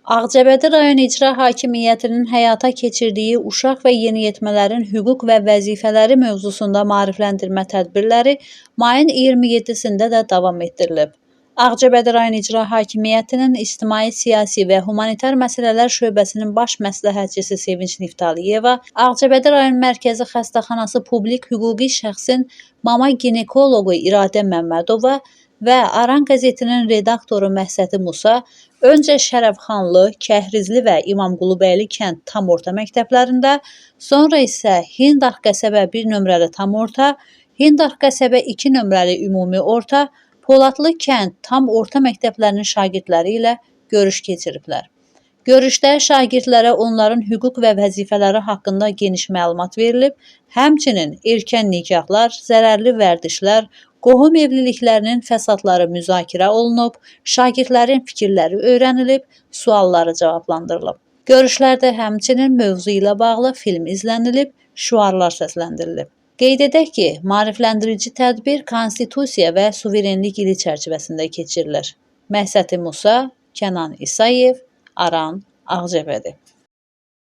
Ağcabədi rayon İcra Hakimiyyətinin həyata keçirdiyi uşaq və yeniyetmələrin hüquq və vəzifələri mövzusunda maarifləndirmə tədbirləri mayın 27-sində də davam etdirilib. Ağcabədi rayon İcra Hakimiyyətinin İctimai, Siyasi və Humanitar Məsələlər şöbəsinin baş məsləhətçisi Sevinç Niftaliyeva, Ağcabədi rayon Mərkəzi Xəstəxanası publik hüquqi şəxsin mama ginekoloqu İradə Məmmədova və Aran qəzetinin redaktoru Məhsəti Musa öncə Şərəfxanlı, Kəhrizli və İmamqulubəyli kənd tam orta məktəblərində, sonra isə Hindar qəsəbə 1 nömrəli tam orta, Hindar qəsəbə 2 nömrəli ümumi orta, Poladlı kənd tam orta məktəblərinin şagirdləri ilə görüş keçiriblər. Görüşdə şagirdlərə onların hüquq və vəzifələri haqqında geniş məlumat verilib, həmçinin erkən nikahlar, zərərli vərdişlər, qohum evliliklərinin fəsadları müzakirə olunub, şagirdlərin fikirləri öyrənilib, sualları cavablandırılıb. Görüşlərdə həmçinin mövzu ilə bağlı film izlənilib, şüarlar səsləndirilib. Qeyd edək ki, maarifləndirici tədbir Konstitusiya və Suverenlik ili çərçivəsində keçirilir. Məhsəti Musa, Kənan İsayev, Aran, Ağcabədi.